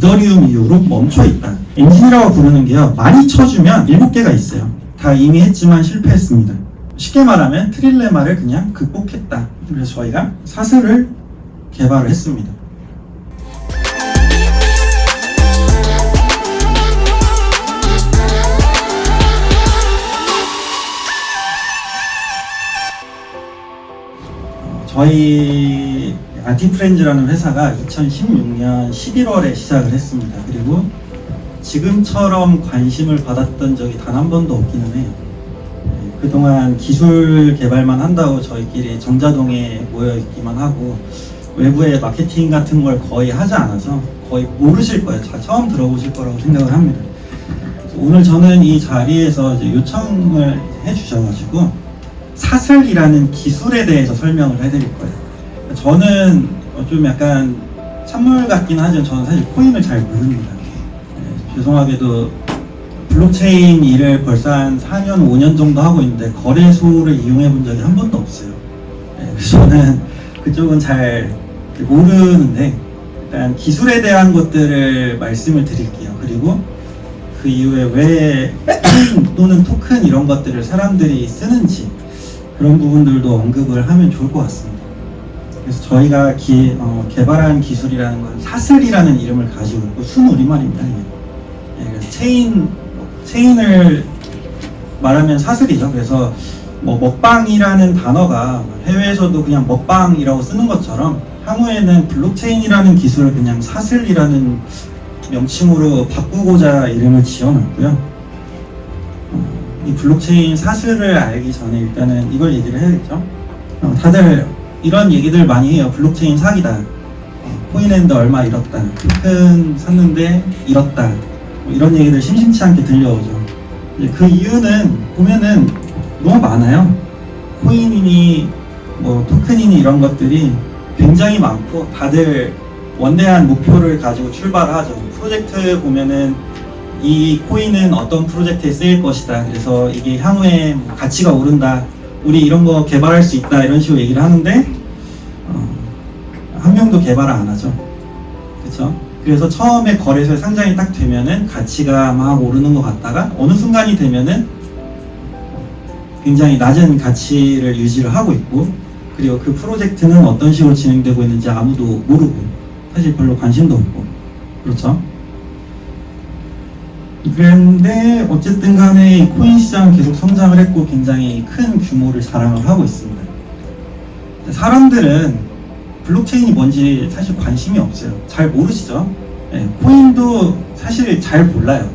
이더리움 이후로 멈춰 있다. 엔진이라고 부르는 게요, 많이 쳐주면 7개가 있어요. 다 이미 했지만 실패했습니다. 쉽게 말하면 트릴레마를 그냥 극복했다. 그래서 저희가 사슬을 개발을 했습니다. 저희 아티프렌즈라는 회사가 2016년 11월에 시작을 했습니다. 그리고 지금처럼 관심을 받았던 적이 단 한 번도 없기는 해요. 그동안 기술 개발만 한다고 저희끼리 정자동에 모여있기만 하고 외부의 마케팅 같은 걸 거의 하지 않아서 거의 모르실 거예요. 처음 들어보실 거라고 생각을 합니다. 오늘 저는 이 자리에서 이제 요청을 해주셔가지고 사슬이라는 기술에 대해서 설명을 해드릴 거예요. 저는 좀 약간 찬물 같긴 하지만 저는 사실 코인을 잘 모릅니다. 죄송하게도 블록체인 일을 벌써 한 4년, 5년 정도 하고 있는데 거래소를 이용해 본 적이 한 번도 없어요. 그래서 저는 그쪽은 잘 모르는데 일단 기술에 대한 것들을 말씀을 드릴게요. 그리고 그 이후에 왜 코인 또는 토큰 이런 것들을 사람들이 쓰는지 그런 부분들도 언급을 하면 좋을 것 같습니다. 그래서 저희가 개발한 기술이라는 건 사슬이라는 이름을 가지고 있고 순우리말입니다. 그래서 체인을 말하면 사슬이죠. 그래서 뭐 먹방이라는 단어가 해외에서도 그냥 먹방이라고 쓰는 것처럼 향후에는 블록체인이라는 기술을 그냥 사슬이라는 명칭으로 바꾸고자 이름을 지어놨고요. 이 블록체인 사슬을 알기 전에 일단은 이걸 얘기를 해야겠죠. 다들 이런 얘기들 많이 해요. 블록체인 사기다. 코인엔드 얼마 잃었다. 토큰 샀는데 잃었다. 뭐 이런 얘기들 심심치 않게 들려오죠. 그 이유는 보면은 너무 많아요. 코인이니 뭐 토큰이니 이런 것들이 굉장히 많고 다들 원대한 목표를 가지고 출발하죠. 프로젝트 보면은 이 코인은 어떤 프로젝트에 쓰일 것이다. 그래서 이게 향후에 가치가 오른다. 우리 이런 거 개발할 수 있다. 이런 식으로 얘기를 하는데 한 명도 개발을 안 하죠. 그렇죠? 그래서 처음에 거래소에 상장이 딱 되면은 가치가 막 오르는 것 같다가 어느 순간이 되면은 굉장히 낮은 가치를 유지를 하고 있고 그리고 그 프로젝트는 어떤 식으로 진행되고 있는지 아무도 모르고 사실 별로 관심도 없고 그렇죠? 그런데 어쨌든 간에 코인 시장은 계속 성장을 했고 굉장히 큰 규모를 자랑을 하고 있습니다. 사람들은 블록체인이 뭔지 사실 관심이 없어요. 잘 모르시죠? 네, 코인도 사실 잘 몰라요.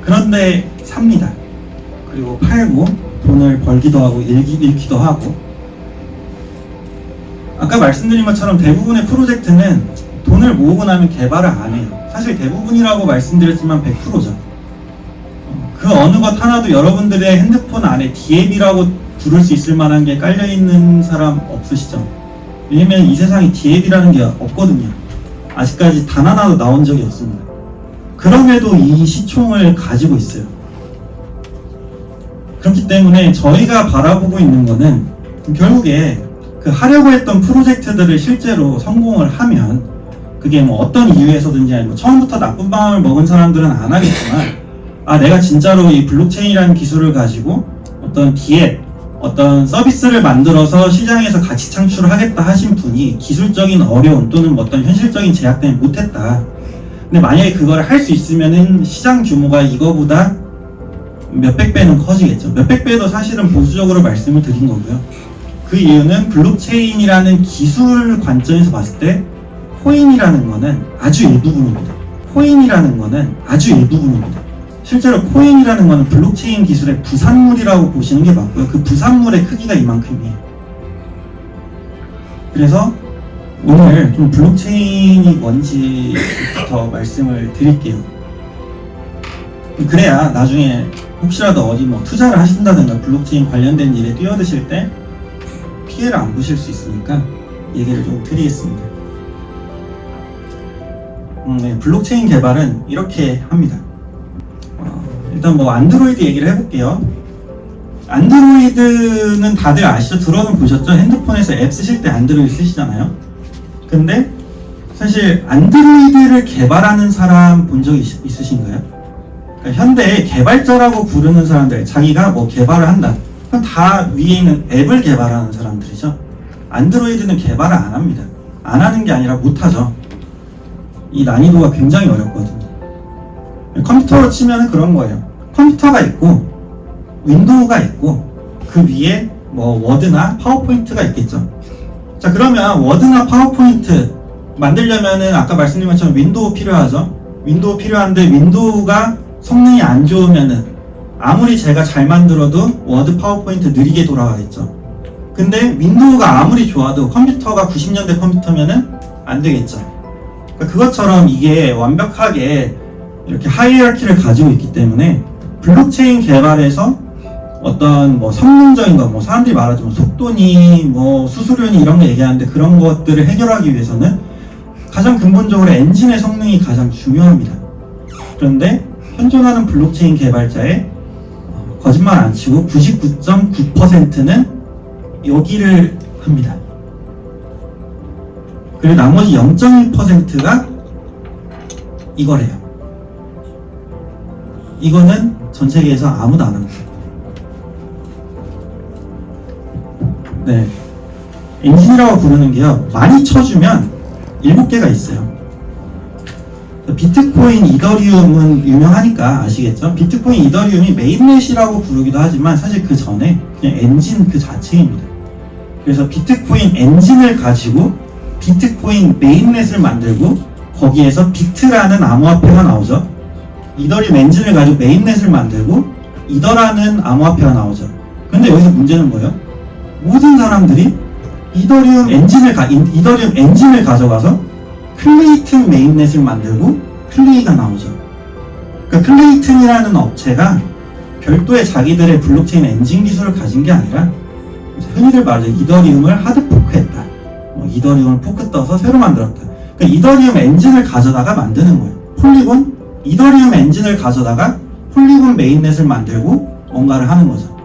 그런데 삽니다. 그리고 팔고 돈을 벌기도 하고 잃기도 하고 아까 말씀드린 것처럼 대부분의 프로젝트는 돈을 모으고 나면 개발을 안 해요. 사실 대부분이라고 말씀드렸지만 100%죠. 그 어느 것 하나도 여러분들의 핸드폰 안에 디앱이라고 부를 수 있을 만한 게 깔려있는 사람 없으시죠? 왜냐면 이 세상에 디앱이라는 게 없거든요. 아직까지 단 하나도 나온 적이 없습니다. 그럼에도 이 시총을 가지고 있어요. 그렇기 때문에 저희가 바라보고 있는 거는 결국에 그 하려고 했던 프로젝트들을 실제로 성공을 하면 그게 뭐 어떤 이유에서든지 아니면 처음부터 나쁜 마음을 먹은 사람들은 안 하겠지만 내가 진짜로 이 블록체인이라는 기술을 가지고 어떤 디앱, 어떤 서비스를 만들어서 시장에서 가치 창출을 하겠다 하신 분이 기술적인 어려움 또는 뭐 어떤 현실적인 제약 때문에 못했다. 근데 만약에 그걸 할 수 있으면은 시장 규모가 이거보다 몇백 배는 커지겠죠. 몇백 배도 사실은 보수적으로 말씀을 드린 거고요. 그 이유는 블록체인이라는 기술 관점에서 봤을 때 코인이라는 거는 아주 일부분입니다. 코인이라는 거는 아주 일부분입니다. 실제로 코인이라는 거는 블록체인 기술의 부산물이라고 보시는 게 맞고요. 그 부산물의 크기가 이만큼이에요. 그래서 오늘 좀 블록체인이 뭔지부터 말씀을 드릴게요. 그래야 나중에 혹시라도 어디 뭐 투자를 하신다든가 블록체인 관련된 일에 뛰어드실 때 피해를 안 보실 수 있으니까 얘기를 좀 드리겠습니다. 네, 블록체인 개발은 이렇게 합니다. 일단 뭐 안드로이드 얘기를 해볼게요. 안드로이드는 다들 아시죠? 들어는 보셨죠? 핸드폰에서 앱 쓰실 때 안드로이드 쓰시잖아요. 근데 사실 안드로이드를 개발하는 사람 본 적 있으신가요? 그러니까 현대 개발자라고 부르는 사람들, 자기가 뭐 개발을 한다. 그럼 다 위에 있는 앱을 개발하는 사람들이죠. 안드로이드는 개발을 안 합니다. 안 하는 게 아니라 못하죠. 이 난이도가 굉장히 어렵거든요. 컴퓨터로 치면 그런 거예요. 컴퓨터가 있고 윈도우가 있고 그 위에 뭐 워드나 파워포인트가 있겠죠. 자, 그러면 워드나 파워포인트 만들려면은 아까 말씀드린 것처럼 윈도우 필요하죠. 윈도우 필요한데 윈도우가 성능이 안 좋으면은 아무리 제가 잘 만들어도 워드 파워포인트 느리게 돌아가겠죠. 근데 윈도우가 아무리 좋아도 컴퓨터가 90년대 컴퓨터면은 안 되겠죠. 그러니까 그것처럼 이게 완벽하게 이렇게 하이어키를 가지고 있기 때문에 블록체인 개발에서 어떤 뭐 성능적인 거, 뭐 사람들이 말하자면 속도니 뭐 수수료니 이런 거 얘기하는데 그런 것들을 해결하기 위해서는 가장 근본적으로 엔진의 성능이 가장 중요합니다. 그런데 현존하는 블록체인 개발자의 거짓말 안 치고 99.9%는 여기를 합니다. 그리고 나머지 0.1%가 이거래요. 이거는 전 세계에서 아무도 안 합니다. 네, 엔진이라고 부르는 게요, 많이 쳐주면 7개가 있어요. 비트코인, 이더리움은 유명하니까 아시겠죠? 비트코인, 이더리움이 메인넷이라고 부르기도 하지만 사실 그 전에 그냥 엔진 그 자체입니다. 그래서 비트코인 엔진을 가지고 비트코인 메인넷을 만들고 거기에서 비트라는 암호화폐가 나오죠. 이더리움 엔진을 가지고 메인넷을 만들고 이더라는 암호화폐가 나오죠. 근데 여기서 문제는 뭐예요? 모든 사람들이 이더리움 엔진을 가져가서 클레이튼 메인넷을 만들고 클레이가 나오죠. 그러니까 클레이튼이라는 업체가 별도의 자기들의 블록체인 엔진 기술을 가진 게 아니라 흔히들 말하죠. 이더리움을 하드 포크했다. 이더리움을 포크 떠서 새로 만들었다. 그러니까 이더리움 엔진을 가져다가 만드는 거예요. 폴리곤, 이더리움 엔진을 가져다가 폴리곤 메인넷을 만들고 뭔가를 하는 거죠.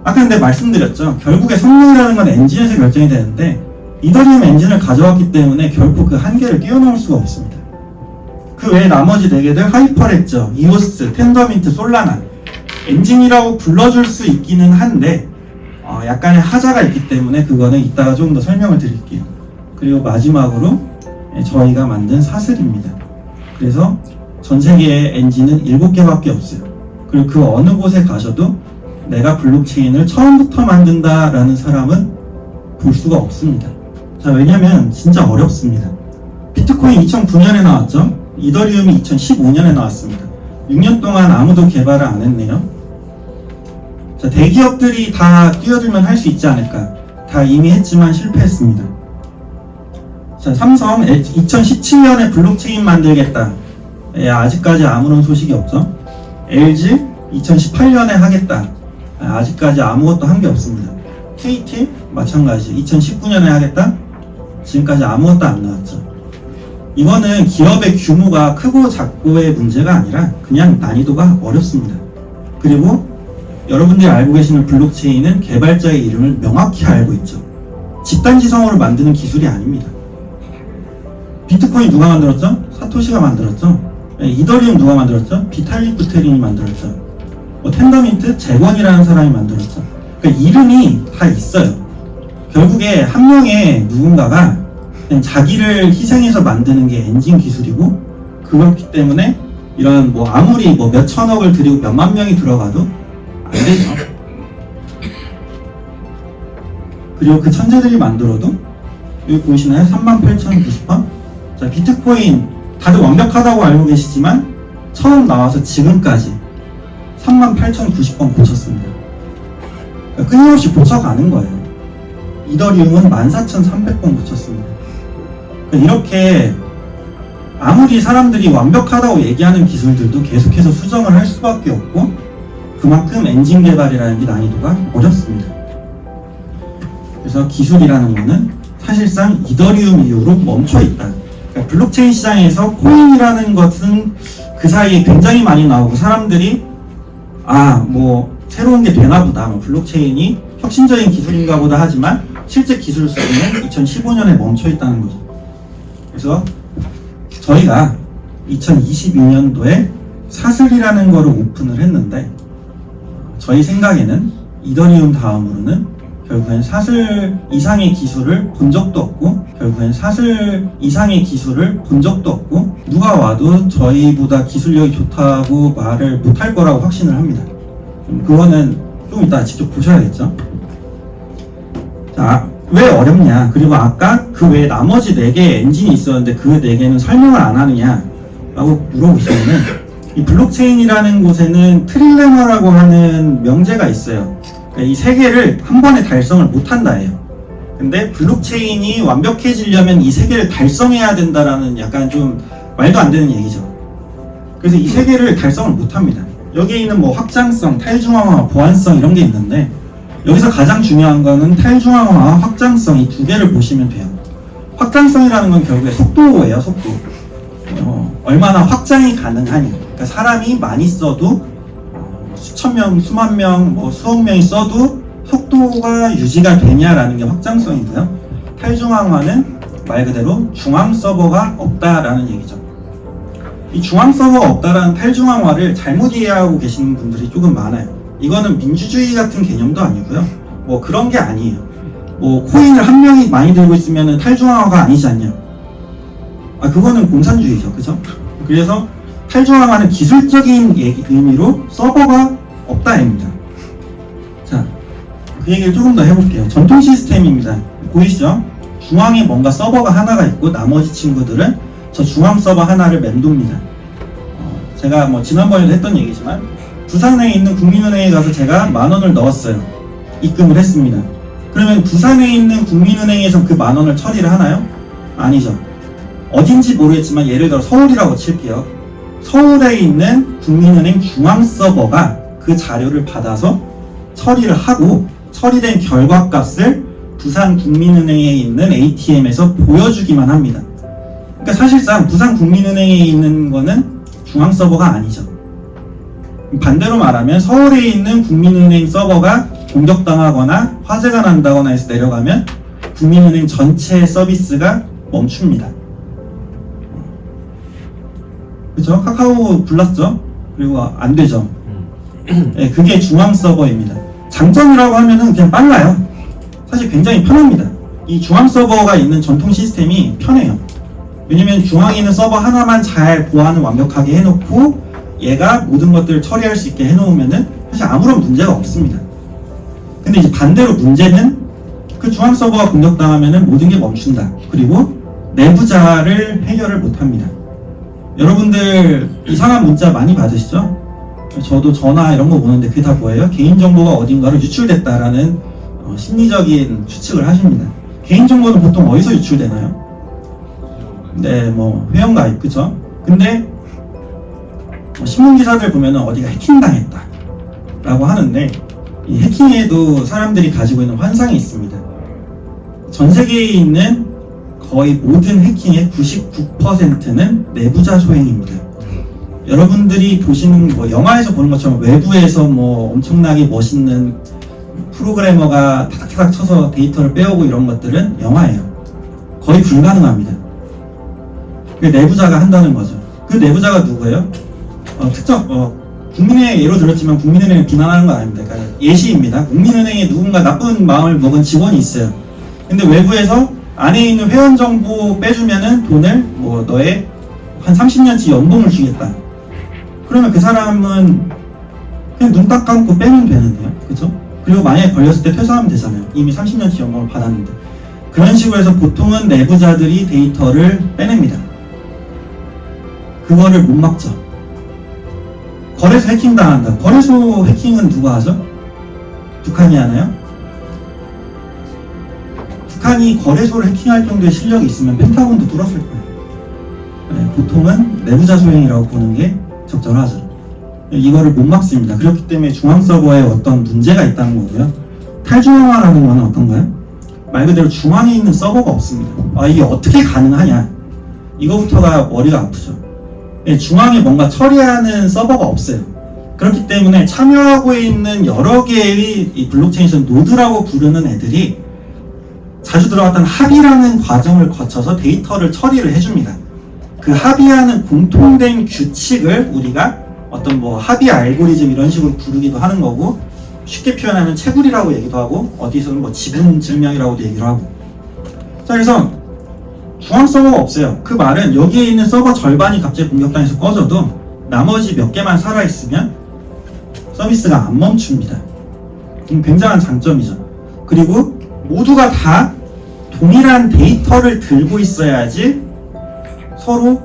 아까 근데 말씀드렸죠. 결국에 성능이라는 건 엔진에서 결정이 되는데 이더리움 엔진을 가져왔기 때문에 결코 그 한계를 뛰어넘을 수가 없습니다. 그 외에 나머지 4개들 하이퍼레저, 이오스, 텐더민트, 솔라나 엔진이라고 불러줄 수 있기는 한데 약간의 하자가 있기 때문에 그거는 이따가 조금 더 설명을 드릴게요. 그리고 마지막으로 저희가 만든 사슬입니다. 그래서 전 세계의 엔진은 7개밖에 없어요. 그리고 그 어느 곳에 가셔도 내가 블록체인을 처음부터 만든다라는 사람은 볼 수가 없습니다. 자, 왜냐면 진짜 어렵습니다. 비트코인 2009년에 나왔죠. 이더리움이 2015년에 나왔습니다. 6년 동안 아무도 개발을 안 했네요. 자, 대기업들이 다 뛰어들면 할 수 있지 않을까. 다 이미 했지만 실패했습니다. 자, 삼성 2017년에 블록체인 만들겠다. 아직까지 아무런 소식이 없죠. LG 2018년에 하겠다. 아직까지 아무것도 한 게 없습니다. KT 마찬가지 2019년에 하겠다. 지금까지 아무것도 안 나왔죠. 이거는 기업의 규모가 크고 작고의 문제가 아니라 그냥 난이도가 어렵습니다. 그리고 여러분들이 알고 계시는 블록체인은 개발자의 이름을 명확히 알고 있죠. 집단지성으로 만드는 기술이 아닙니다. 비트코인 누가 만들었죠? 사토시가 만들었죠. 이더리움 누가 만들었죠? 비탈릭 부테린이 만들었죠. 텐더민트 재권이라는 사람이 만들었죠. 그러니까 이름이 다 있어요. 결국에 한 명의 누군가가 그냥 자기를 희생해서 만드는 게 엔진 기술이고, 그렇기 때문에 이런 뭐 아무리 뭐 몇 천억을 들이고 몇만 명이 들어가도 안 되죠. 그리고 그 천재들이 만들어도 여기 보이시나요? 38,090번? 자, 비트코인 다들 완벽하다고 알고 계시지만 처음 나와서 지금까지 38,090번 고쳤습니다. 그러니까 끊임없이 고쳐가는 거예요. 이더리움은 14,300번 고쳤습니다. 그러니까 이렇게 아무리 사람들이 완벽하다고 얘기하는 기술들도 계속해서 수정을 할 수밖에 없고, 그만큼 엔진 개발이라는 게 난이도가 어렵습니다. 그래서 기술이라는 거는 사실상 이더리움 이후로 멈춰 있다. 그러니까 블록체인 시장에서 코인이라는 것은 그 사이에 굉장히 많이 나오고 사람들이 뭐 새로운 게 되나 보다, 뭐 블록체인이 혁신적인 기술인가 보다 하지만 실제 기술 수준은 2015년에 멈춰 있다는 거죠. 그래서 저희가 2022년도에 사슬이라는 거를 오픈을 했는데 저희 생각에는 이더리움 다음으로는 결국엔 사슬 이상의 기술을 본 적도 없고 누가 와도 저희보다 기술력이 좋다고 말을 못할 거라고 확신을 합니다. 그거는 좀 이따 직접 보셔야겠죠. 자, 왜 어렵냐, 그리고 아까 그 외에 나머지 4개의 엔진이 있었는데 그 4개는 설명을 안 하느냐 라고 물어보시면은, 이 블록체인이라는 곳에는 트릴레마라고 하는 명제가 있어요. 그러니까 이 3개를 한 번에 달성을 못한다예요. 근데 블록체인이 완벽해지려면 이 3개를 달성해야 된다라는 약간 좀 말도 안 되는 얘기죠. 그래서 이 3개를 달성을 못합니다. 여기에 있는 뭐 확장성, 탈중앙화, 보안성 이런 게 있는데, 여기서 가장 중요한 거는 탈중앙화와 확장성, 이 2개를 보시면 돼요. 확장성이라는 건 결국에 속도예요, 속도. 얼마나 확장이 가능하냐. 그러니까 사람이 많이 써도 수천 명, 수만 명, 뭐 수억 명이 써도 속도가 유지가 되냐라는 게 확장성이고요. 탈중앙화는 말 그대로 중앙 서버가 없다라는 얘기죠. 이 중앙 서버가 없다라는 탈중앙화를 잘못 이해하고 계시는 분들이 조금 많아요. 이거는 민주주의 같은 개념도 아니고요. 뭐 그런 게 아니에요. 뭐 코인을 한 명이 많이 들고 있으면 탈중앙화가 아니지 않냐. 그거는 공산주의죠. 그죠? 그래서 탈중앙화는 기술적인 의미로 서버가 없다입니다. 자, 그 얘기를 조금 더 해볼게요. 전통 시스템입니다. 보이시죠? 중앙에 뭔가 서버가 하나가 있고 나머지 친구들은 저 중앙 서버 하나를 맴돕니다. 제가 뭐 지난번에도 했던 얘기지만 부산에 있는 국민은행에 가서 제가 10,000원을 넣었어요. 입금을 했습니다. 그러면 부산에 있는 국민은행에서 그 10,000원을 처리를 하나요? 아니죠. 어딘지 모르겠지만 예를 들어 서울이라고 칠게요. 서울에 있는 국민은행 중앙 서버가 그 자료를 받아서 처리를 하고 처리된 결과값을 부산 국민은행에 있는 ATM에서 보여주기만 합니다. 그러니까 사실상 부산 국민은행에 있는 거는 중앙 서버가 아니죠. 반대로 말하면 서울에 있는 국민은행 서버가 공격당하거나 화재가 난다거나 해서 내려가면 국민은행 전체 서비스가 멈춥니다. 그렇죠? 카카오 불났죠? 그리고 안 되죠. 네, 그게 중앙 서버입니다. 장점이라고 하면은 그냥 빨라요. 사실 굉장히 편합니다. 이 중앙 서버가 있는 전통 시스템이 편해요. 왜냐면 중앙에 있는 서버 하나만 잘 보안을 완벽하게 해놓고 얘가 모든 것들을 처리할 수 있게 해놓으면은 사실 아무런 문제가 없습니다. 근데 이제 반대로 문제는 그 중앙 서버가 공격당하면은 모든 게 멈춘다. 그리고 내부자를 해결을 못합니다. 여러분들 이상한 문자 많이 받으시죠? 저도 전화 이런 거 보는데 그게 다 뭐예요? 개인정보가 어딘가로 유출됐다라는 심리적인 추측을 하십니다. 개인정보는 보통 어디서 유출되나요? 네, 뭐 회원가입, 그쵸? 근데 신문기사들 보면은 어디가 해킹당했다 라고 하는데, 이 해킹에도 사람들이 가지고 있는 환상이 있습니다. 전 세계에 있는 거의 모든 해킹의 99%는 내부자 소행입니다. 여러분들이 보시는 뭐 영화에서 보는 것처럼 외부에서 뭐 엄청나게 멋있는 프로그래머가 타닥타닥 쳐서 데이터를 빼오고 이런 것들은 영화예요. 거의 불가능합니다. 그게 내부자가 한다는 거죠. 그 내부자가 누구예요? 국민은행 예로 들었지만 국민은행을 비난하는 건 아닙니다. 그러니까 예시입니다. 국민은행에 누군가 나쁜 마음을 먹은 직원이 있어요. 근데 외부에서 안에 있는 회원 정보 빼주면은 돈을 뭐 너의 한 30년치 연봉을 주겠다. 그러면 그 사람은 그냥 눈 딱 감고 빼면 되는데요. 그쵸? 그리고 만약에 걸렸을 때 퇴사하면 되잖아요. 이미 30년치 연봉을 받았는데. 그런 식으로 해서 보통은 내부자들이 데이터를 빼냅니다. 그거를 못 막죠. 거래소 해킹 당한다. 거래소 해킹은 누가 하죠? 북한이 하나요? 북한이 거래소를 해킹할 정도의 실력이 있으면 펜타곤도 뚫었을 거예요. 네, 보통은 내부자 소행이라고 보는 게 적절하죠. 이거를 못 막습니다. 그렇기 때문에 중앙 서버에 어떤 문제가 있다는 거고요. 탈중앙화라는 건 어떤가요? 말 그대로 중앙에 있는 서버가 없습니다. 이게 어떻게 가능하냐? 이거부터가 머리가 아프죠. 네, 중앙에 뭔가 처리하는 서버가 없어요. 그렇기 때문에 참여하고 있는 여러 개의 이 블록체인에서 노드라고 부르는 애들이 자주 들어갔던 합의라는 과정을 거쳐서 데이터를 처리를 해줍니다. 그 합의하는 공통된 규칙을 우리가 어떤 뭐 합의 알고리즘 이런 식으로 부르기도 하는 거고, 쉽게 표현하면 채굴이라고 얘기도 하고, 어디서는 뭐 지분 증명이라고도 얘기를 하고. 자, 그래서 중앙 서버가 없어요. 그 말은 여기에 있는 서버 절반이 갑자기 공격당해서 꺼져도 나머지 몇 개만 살아있으면 서비스가 안 멈춥니다. 굉장한 장점이죠. 그리고 모두가 다 동일한 데이터를 들고 있어야지 서로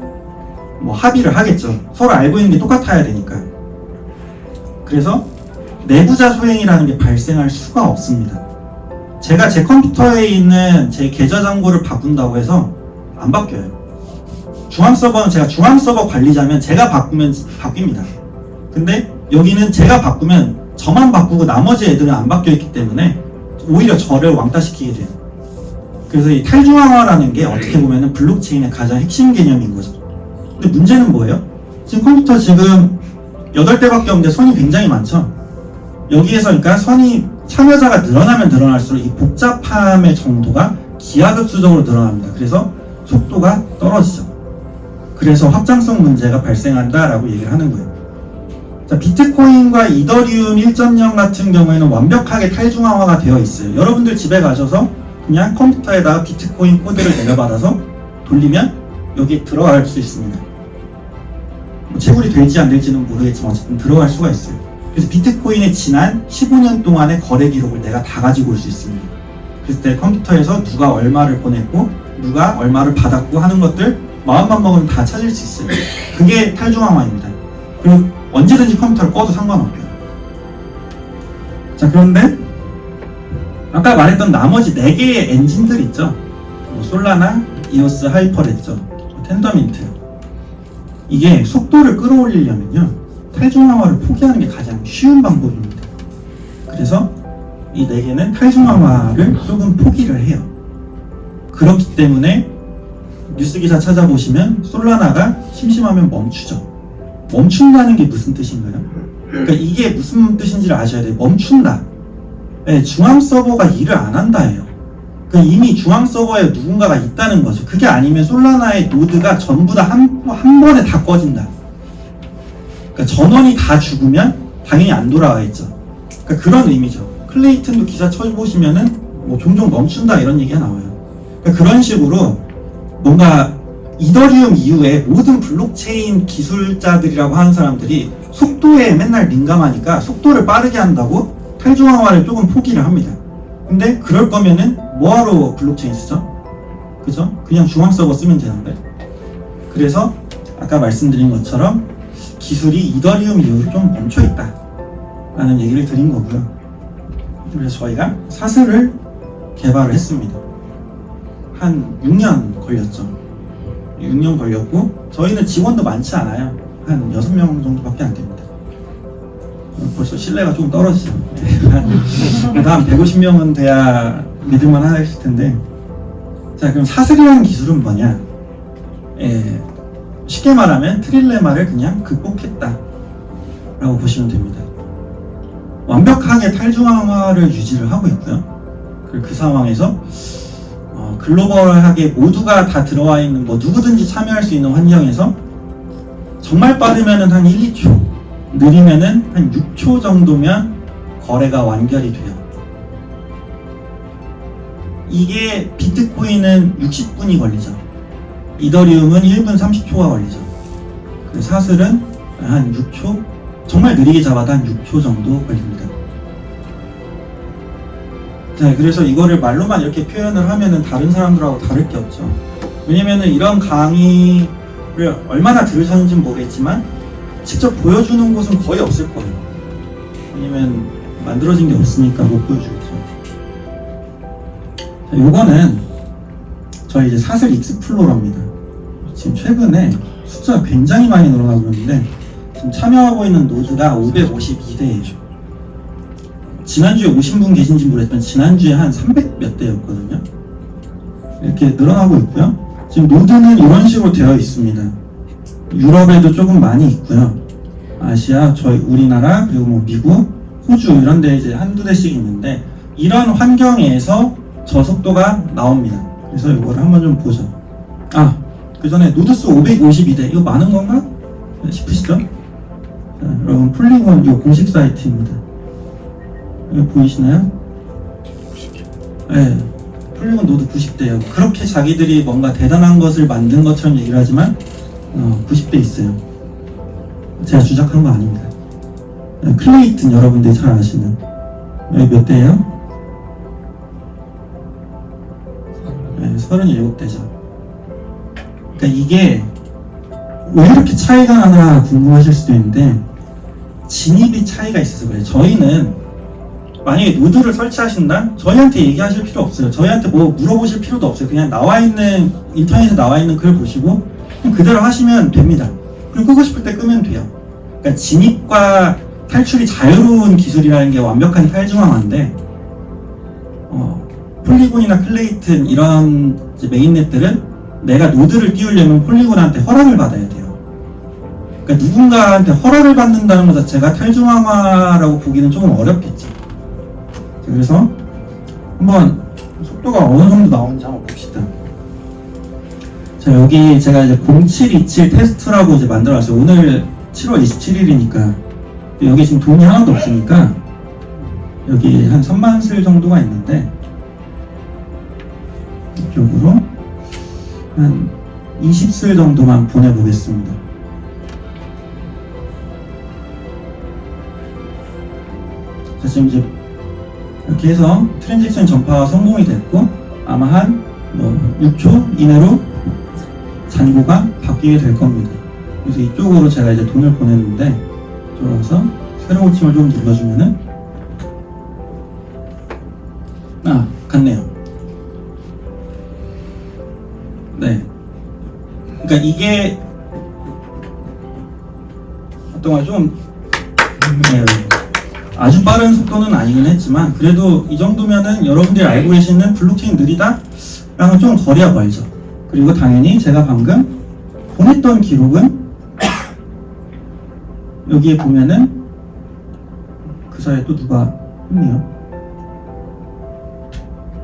뭐 합의를 하겠죠. 서로 알고 있는 게 똑같아야 되니까. 그래서 내부자 소행이라는 게 발생할 수가 없습니다. 제가 제 컴퓨터에 있는 제 계좌 잔고를 바꾼다고 해서 안 바뀌어요. 중앙 서버는 제가 중앙 서버 관리자면 제가 바꾸면 바뀝니다. 근데 여기는 제가 바꾸면 저만 바꾸고 나머지 애들은 안 바뀌어 있기 때문에 오히려 저를 왕따시키게 돼요. 그래서 이 탈중앙화라는 게 어떻게 보면은 블록체인의 가장 핵심 개념인 거죠. 근데 문제는 뭐예요? 지금 컴퓨터 지금 8대밖에 없는데 선이 굉장히 많죠. 여기에서 그러니까 선이 참여자가 늘어나면 늘어날수록 이 복잡함의 정도가 기하급수적으로 늘어납니다. 그래서 속도가 떨어지죠. 그래서 확장성 문제가 발생한다라고 얘기를 하는 거예요. 자, 비트코인과 이더리움 1.0 같은 경우에는 완벽하게 탈중앙화가 되어 있어요. 여러분들 집에 가셔서 그냥 컴퓨터에다가 비트코인 코드를 내려받아서 돌리면 여기 들어갈 수 있습니다. 뭐 채굴이 될지 안 될지는 모르겠지만 어쨌든 들어갈 수가 있어요. 그래서 비트코인의 지난 15년 동안의 거래 기록을 내가 다 가지고 올 수 있습니다. 그때 컴퓨터에서 누가 얼마를 보냈고 누가 얼마를 받았고 하는 것들 마음만 먹으면 다 찾을 수 있어요. 그게 탈중앙화입니다. 그리고 언제든지 컴퓨터를 꺼도 상관없고요. 자, 그런데 아까 말했던 나머지 4개의 엔진들 있죠. 뭐 솔라나, 이오스, 하이퍼레저, 텐더민트. 이게 속도를 끌어올리려면요, 탈중앙화를 포기하는 게 가장 쉬운 방법입니다. 그래서 이 4개는 탈중앙화를 조금 포기를 해요. 그렇기 때문에 뉴스 기사 찾아보시면 솔라나가 심심하면 멈추죠. 멈춘다는 게 무슨 뜻인가요? 그러니까 이게 무슨 뜻인지를 아셔야 돼요. 멈춘다. 네, 중앙 서버가 일을 안 한다예요. 그러니까 이미 중앙 서버에 누군가가 있다는 거죠. 그게 아니면 솔라나의 노드가 전부 다 한 번에 다 꺼진다. 그러니까 전원이 다 죽으면 당연히 안 돌아가겠죠. 그러니까 그런 의미죠. 클레이튼도 기사 쳐보시면은 뭐 종종 멈춘다 이런 얘기가 나와요. 그러니까 그런 식으로 뭔가 이더리움 이후에 모든 블록체인 기술자들이라고 하는 사람들이 속도에 맨날 민감하니까 속도를 빠르게 한다고 탈중앙화를 조금 포기를 합니다. 근데 그럴 거면은 뭐하러 블록체인 쓰죠? 그죠? 그냥 중앙 서버 쓰면 되는데. 그래서 아까 말씀드린 것처럼 기술이 이더리움 이후로 좀 멈춰있다 라는 얘기를 드린 거고요. 그래서 저희가 사슬을 개발을 했습니다. 한 6년 걸렸죠. 6년 걸렸고 저희는 직원도 많지 않아요. 한 6명 정도밖에 안 됩니다. 벌써 신뢰가 좀 떨어지죠. 한 150명은 돼야 믿을만 하실 텐데. 자, 그럼 사슬이라는 기술은 뭐냐? 쉽게 말하면 트릴레마를 그냥 극복했다 라고 보시면 됩니다. 완벽하게 탈중앙화를 유지를 하고 있고요. 그리고 그 상황에서 글로벌하게 모두가 다 들어와 있는 뭐 누구든지 참여할 수 있는 환경에서 정말 빠르면은 한 1, 2초, 느리면은 한 6초 정도면 거래가 완결이 돼요. 이게 비트코인은 60분이 걸리죠. 이더리움은 1분 30초가 걸리죠. 그리고 사슬은 한 6초, 정말 느리게 잡아도 한 6초 정도 걸립니다. 자, 그래서 이거를 말로만 이렇게 표현을 하면은 다른 사람들하고 다를 게 없죠. 왜냐면은 이런 강의를 얼마나 들으셨는지는 모르겠지만 직접 보여주는 곳은 거의 없을 거예요. 왜냐면 만들어진 게 없으니까 못 보여주겠죠. 자, 요거는 저희 이제 사슬 익스플로러입니다. 지금 최근에 숫자가 굉장히 많이 늘어나고 있는데 지금 참여하고 있는 노드가 552대예요. 지난주에 오신 분 계신지 모르겠지만 지난주에 한 300 몇 대였거든요. 이렇게 늘어나고 있고요. 지금 노드는 이런 식으로 되어 있습니다. 유럽에도 조금 많이 있고요. 아시아, 저희 우리나라, 그리고 뭐 미국, 호주 이런 데 이제 한두 대씩 있는데 이런 환경에서 저 속도가 나옵니다. 그래서 이거를 한번 좀 보죠. 그 전에 노드수 552대 이거 많은 건가? 싶으시죠? 자, 여러분 폴리곤 이 공식 사이트입니다. 여기 보이시나요? 네, 폴리곤 노드 90대예요. 그렇게 자기들이 뭔가 대단한 것을 만든 것처럼 얘기를 하지만 90대 있어요. 제가 주작한 거 아닙니다. 클레이튼 여러분들이 잘 아시는 여기 몇 대예요? 네, 37대죠. 그러니까 이게 왜 이렇게 차이가 나나 궁금하실 수도 있는데 진입이 차이가 있어서 그래요. 저희는 만약에 노드를 설치하신다? 저희한테 얘기하실 필요 없어요. 저희한테 뭐 물어보실 필요도 없어요. 그냥 인터넷에 나와 있는 글 보시고 그대로 하시면 됩니다. 그리고 끄고 싶을 때 끄면 돼요. 그러니까 진입과 탈출이 자유로운 기술이라는 게 완벽한 탈중앙화인데 폴리곤이나 클레이튼 이런 메인넷들은 내가 노드를 띄우려면 폴리곤한테 허락을 받아야 돼요. 그러니까 누군가한테 허락을 받는다는 것 자체가 탈중앙화라고 보기는 조금 어렵겠죠. 그래서 한번 속도가 어느 정도 나오는지 한번 봅시다. 자, 여기 제가 이제 0727 테스트라고 이제 만들어놨어요. 오늘 7월 27일이니까 여기 지금 돈이 하나도 없으니까 여기 한 3만 슬 정도가 있는데 이쪽으로 한 20슬 정도만 보내보겠습니다. 자, 지금 이제 이렇게 해서 트랜잭션 전파가 성공이 됐고 아마 한 6초 이내로 잔고가 바뀌게 될 겁니다. 그래서 이쪽으로 제가 이제 돈을 보냈는데 들어와서 새로 고침을 좀 눌러주면은 갔네요. 네. 그러니까 이게 어떤가 좀 아주 빠른 속도는 아니긴 했지만 그래도 이 정도면은 여러분들이 알고 계시는 블록체인 느리다? 랑은 좀 거리가 멀죠. 그리고 당연히 제가 방금 보냈던 기록은 여기에 보면은 그 사이에 또 누가 있네요.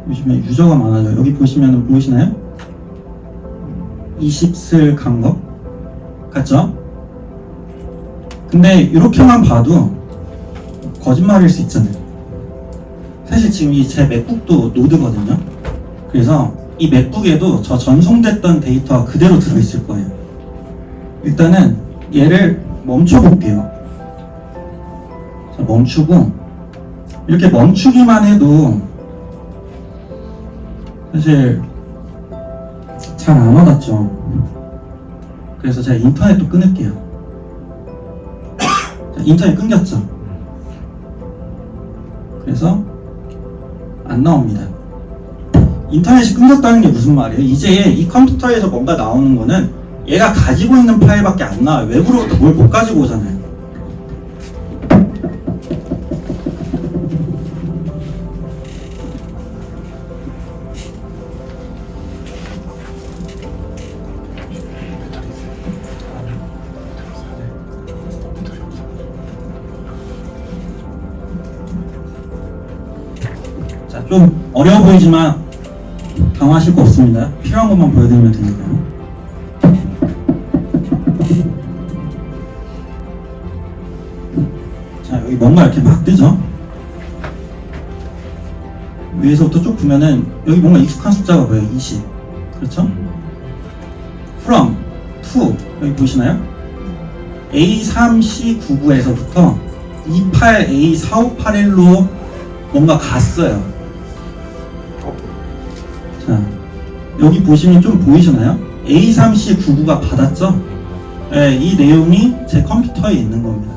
요즘에 유저가 많아져요. 여기 보시면은 보이시나요? 20슬 간 거 같죠? 근데 이렇게만 봐도 거짓말일 수 있잖아요. 사실 지금 이 제 맥북도 노드거든요. 그래서 이 맥북에도 저 전송됐던 데이터가 그대로 들어있을 거예요. 일단은 얘를 멈춰볼게요. 자, 멈추고 이렇게 멈추기만 해도 사실 잘 안 와닿죠. 그래서 제가 인터넷도 끊을게요. 자, 인터넷 끊겼죠. 그래서 안 나옵니다. 인터넷이 끊겼다는 게 무슨 말이에요? 이제 이 컴퓨터에서 뭔가 나오는 거는 얘가 가지고 있는 파일밖에 안 나와요. 외부로부터 뭘 못 가지고 오잖아요. 자, 좀 어려워 보이지만 당황하실 거 없습니다. 필요한 것만 보여드리면 되니까요. 자, 여기 뭔가 이렇게 막 뜨죠? 위에서부터 쭉 보면은 여기 뭔가 익숙한 숫자가 보여요. 20. 그렇죠? from, to 여기 보이시나요? A3C99에서부터 28A4581로 뭔가 갔어요. 자, 여기 보시면 좀 보이시나요? A3C99가 받았죠? 네, 이 내용이 제 컴퓨터에 있는 겁니다.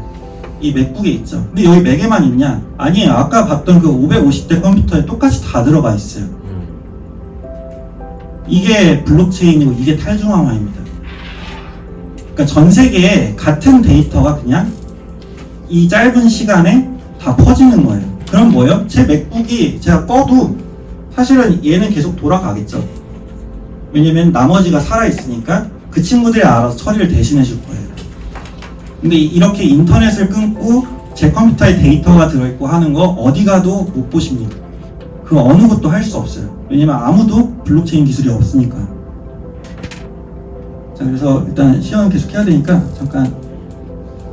이 맥북에 있죠. 근데 여기 맥에만 있냐? 아니에요. 아까 봤던 그 550대 컴퓨터에 똑같이 다 들어가 있어요. 이게 블록체인이고 이게 탈중앙화입니다. 그러니까 전 세계에 같은 데이터가 그냥 이 짧은 시간에 다 퍼지는 거예요. 그럼 뭐예요? 제 맥북이 제가 꺼도 사실은 얘는 계속 돌아가겠죠. 왜냐면 나머지가 살아있으니까 그 친구들이 알아서 처리를 대신해 줄 거예요. 근데 이렇게 인터넷을 끊고 제 컴퓨터에 데이터가 들어있고 하는 거 어디 가도 못 보십니다. 그 어느 것도 할 수 없어요. 왜냐면 아무도 블록체인 기술이 없으니까. 자, 그래서 일단 시험 계속 해야 되니까 잠깐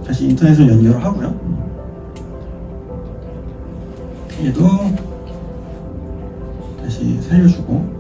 다시 인터넷을 연결을 하고요. 얘도 다시 살려주고.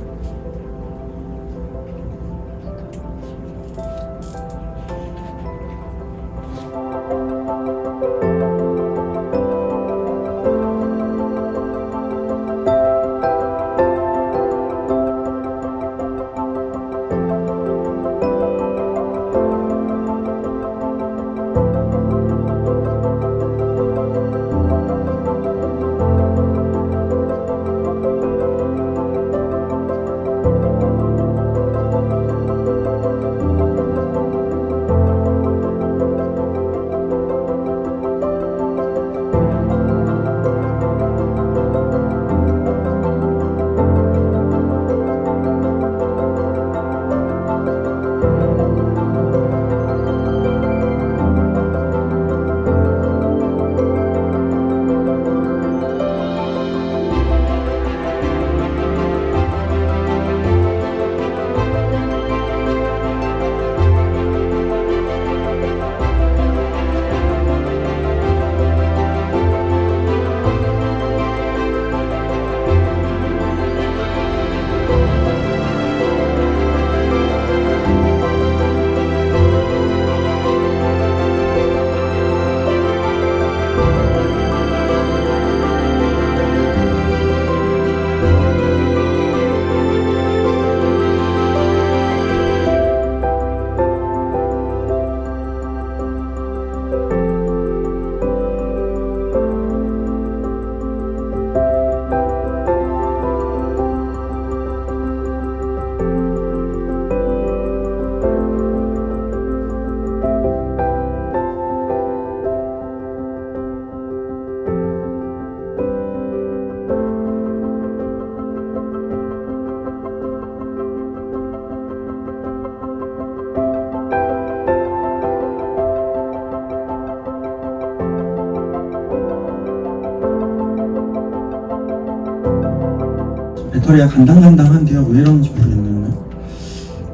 배터리가 간당간당한데요. 왜 이러는지 모르겠네요.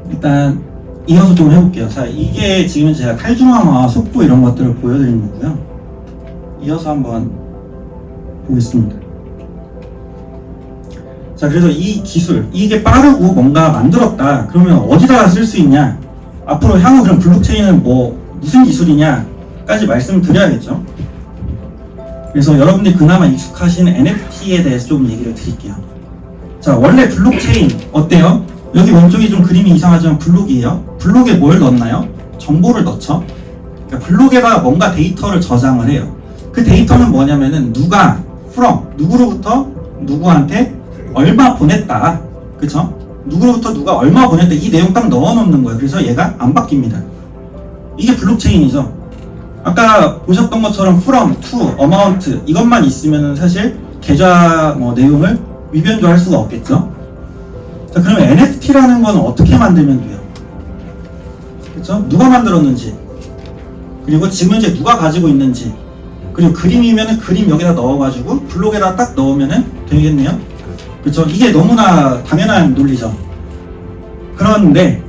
일단 이어서 좀 해볼게요. 자, 이게 지금 제가 탈중앙화 속도 이런 것들을 보여드리는 거고요. 이어서 한번 보겠습니다. 자, 그래서 이 기술, 이게 빠르고 뭔가 만들었다. 그러면 어디다가 쓸 수 있냐? 앞으로 향후 그럼 블록체인은 뭐 무슨 기술이냐까지 말씀을 드려야겠죠. 그래서 여러분들이 그나마 익숙하신 NFT에 대해서 좀 얘기를 드릴게요. 자, 원래 블록체인 어때요? 여기 왼쪽이 좀 그림이 이상하지만 블록이에요. 블록에 뭘 넣나요? 정보를 넣죠. 그러니까 블록에다가 뭔가 데이터를 저장을 해요. 그 데이터는 뭐냐면은 누가 from 누구로부터 누구한테 얼마 보냈다, 그쵸? 누구로부터 누가 얼마 보냈다, 이 내용 딱 넣어놓는 거예요. 그래서 얘가 안 바뀝니다. 이게 블록체인이죠. 아까 보셨던 것처럼 from, to, amount 이것만 있으면은 사실 계좌 뭐 내용을 위변조할 수가 없겠죠. 자, 그러면 NFT라는 건 어떻게 만들면 돼요? 그쵸? 누가 만들었는지, 그리고 지금 현재 누가 가지고 있는지, 그리고 그림이면은 그림 여기다 넣어가지고 블록에다 딱 넣으면은 되겠네요. 그쵸? 이게 너무나 당연한 논리죠. 그런데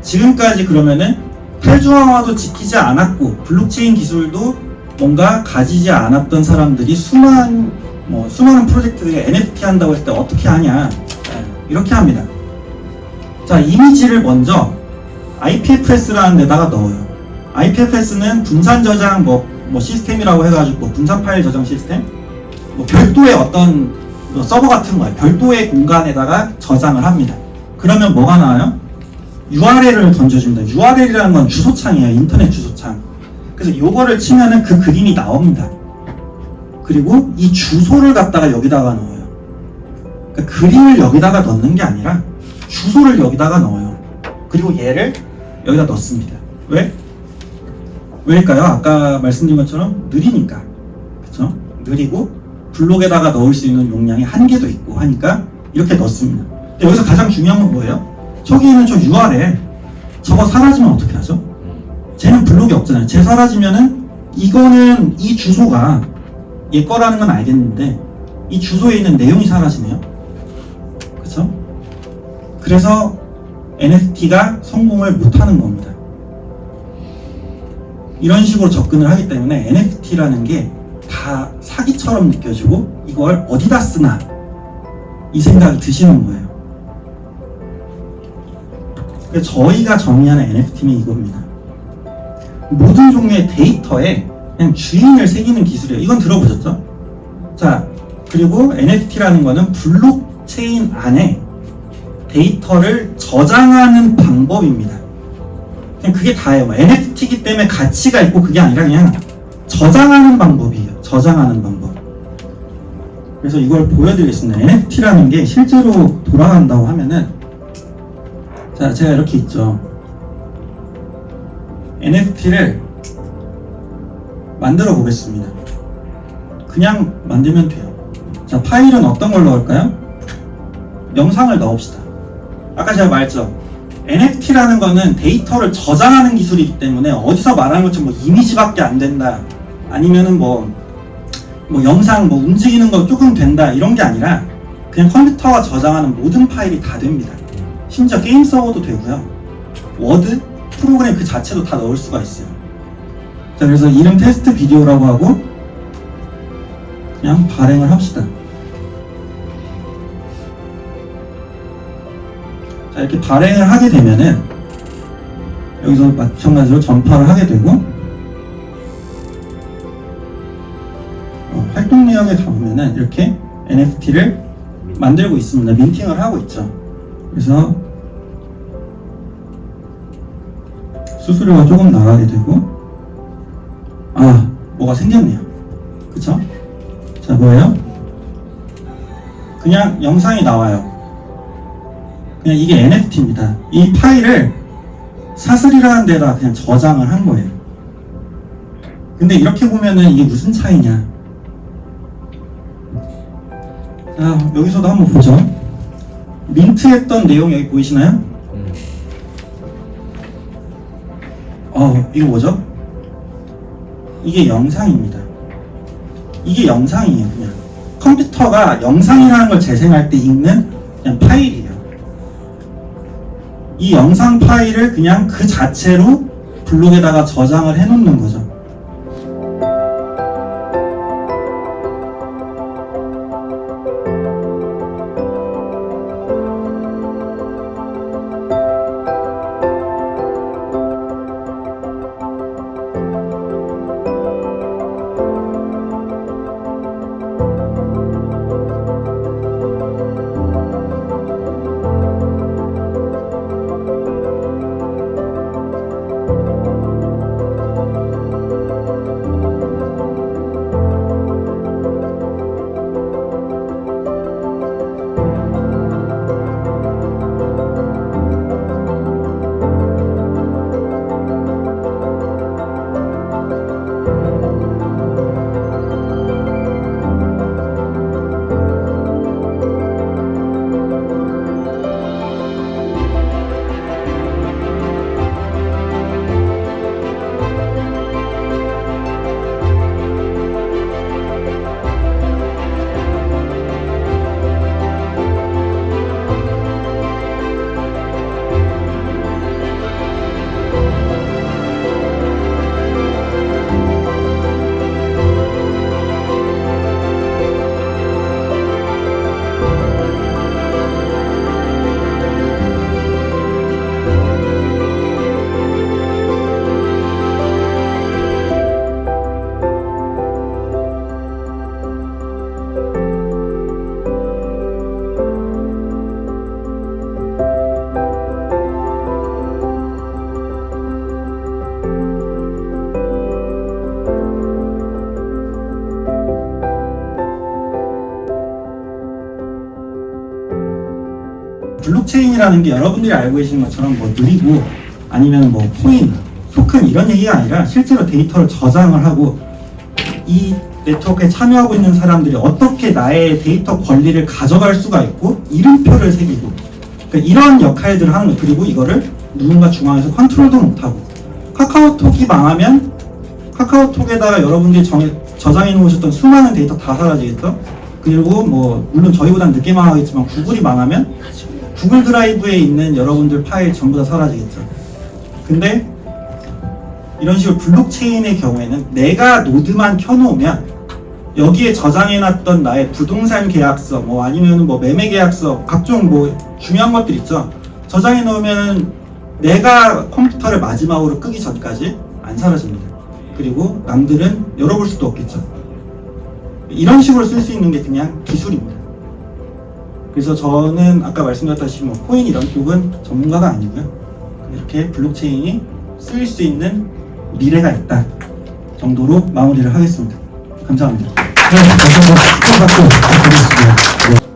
지금까지 그러면은 탈중앙화도 지키지 않았고 블록체인 기술도 뭔가 가지지 않았던 사람들이 수많은 프로젝트들이 NFT 한다고 했을 때 어떻게 하냐, 이렇게 합니다. 자, 이미지를 먼저 IPFS라는 데다가 넣어요. IPFS는 분산 저장 시스템이라고 해가지고 분산 파일 저장 시스템, 별도의 어떤 서버 같은 거예요. 별도의 공간에다가 저장을 합니다. 그러면 뭐가 나와요? URL을 던져줍니다. URL이라는 건 주소창이에요. 인터넷 주소창. 그래서 요거를 치면은 그 그림이 나옵니다. 그리고 이 주소를 갖다가 여기다가 넣어요. 그러니까 그림을 여기다가 넣는 게 아니라 주소를 여기다가 넣어요. 그리고 얘를 여기다 넣습니다. 왜? 왜일까요? 아까 말씀드린 것처럼 느리니까. 그쵸? 느리고 블록에다가 넣을 수 있는 용량이 한계도 있고 하니까 이렇게 넣습니다. 근데 여기서 가장 중요한 건 뭐예요? 저기 있는 저 URL, 저거 사라지면 어떻게 하죠? 쟤는 블록이 없잖아요. 쟤 사라지면은 이거는 이 주소가 얘 거라는 건 알겠는데 이 주소에 있는 내용이 사라지네요. 그쵸? 그래서 NFT가 성공을 못하는 겁니다. 이런 식으로 접근을 하기 때문에 NFT라는 게 다 사기처럼 느껴지고 이걸 어디다 쓰나 이 생각이 드시는 거예요. 그래서 저희가 정의하는 NFT는 이겁니다. 모든 종류의 데이터에 그냥 주인을 새기는 기술이에요. 이건 들어보셨죠? 자, 그리고 NFT라는 거는 블록체인 안에 데이터를 저장하는 방법입니다. 그냥 그게 다예요. NFT이기 때문에 가치가 있고 그게 아니라 그냥 저장하는 방법이에요. 저장하는 방법. 그래서 이걸 보여드리겠습니다. NFT라는 게 실제로 돌아간다고 하면은, 자, 제가 이렇게 있죠. NFT를 만들어 보겠습니다. 그냥 만들면 돼요. 자, 파일은 어떤 걸 넣을까요? 영상을 넣읍시다. 아까 제가 말했죠. NFT라는 거는 데이터를 저장하는 기술이기 때문에 어디서 말하는 것처럼 뭐 이미지밖에 안 된다. 아니면은 뭐 영상 뭐 움직이는 거 조금 된다. 이런 게 아니라 그냥 컴퓨터가 저장하는 모든 파일이 다 됩니다. 심지어 게임 서버도 되고요. 워드, 프로그램 그 자체도 다 넣을 수가 있어요. 자, 그래서 이름 테스트 비디오라고 하고 그냥 발행을 합시다. 자, 이렇게 발행을 하게 되면은 여기서 마찬가지로 전파를 하게 되고 활동 내역에 가보면은 이렇게 NFT를 만들고 있습니다. 민팅을 하고 있죠. 그래서 수수료가 조금 나가게 되고 뭐가 생겼네요. 그쵸? 자, 뭐예요? 그냥 영상이 나와요. 그냥 이게 NFT입니다. 이 파일을 사슬이라는 데다 그냥 저장을 한 거예요. 근데 이렇게 보면은 이게 무슨 차이냐? 자, 여기서도 한번 보죠. 민트했던 내용 여기 보이시나요? 이거 뭐죠? 이게 영상입니다. 이게 영상이에요. 그냥 컴퓨터가 영상이라는 걸 재생할 때 읽는 그냥 파일이에요. 이 영상 파일을 그냥 그 자체로 블록에다가 저장을 해놓는 거죠. 블록체인이라는 게 여러분들이 알고 계시는 것처럼 뭐 느리고 아니면 뭐 코인, 토큰 이런 얘기가 아니라 실제로 데이터를 저장을 하고 이 네트워크에 참여하고 있는 사람들이 어떻게 나의 데이터 권리를 가져갈 수가 있고 이름표를 새기고 그러니까 이런 역할들을 하는 거예요. 그리고 이거를 누군가 중앙에서 컨트롤도 못하고 카카오톡이 망하면 카카오톡에다가 여러분들이 저장해 놓으셨던 수많은 데이터 다 사라지겠죠. 그리고 뭐 물론 저희보다는 늦게 망하겠지만 구글이 망하면 구글 드라이브에 있는 여러분들 파일 전부 다 사라지겠죠. 근데 이런 식으로 블록체인의 경우에는 내가 노드만 켜놓으면 여기에 저장해놨던 나의 부동산 계약서, 뭐 아니면 뭐 매매 계약서, 각종 뭐 중요한 것들 있죠. 저장해놓으면 내가 컴퓨터를 마지막으로 끄기 전까지 안 사라집니다. 그리고 남들은 열어볼 수도 없겠죠. 이런 식으로 쓸 수 있는 게 그냥 기술입니다. 그래서 저는 아까 말씀드렸다시피 뭐 코인 이런 쪽은 전문가가 아니고요. 이렇게 블록체인이 쓰일 수 있는 미래가 있다 정도로 마무리를 하겠습니다. 감사합니다. 네, 다시 한번 큰 박수 부탁드리겠습니다. 네.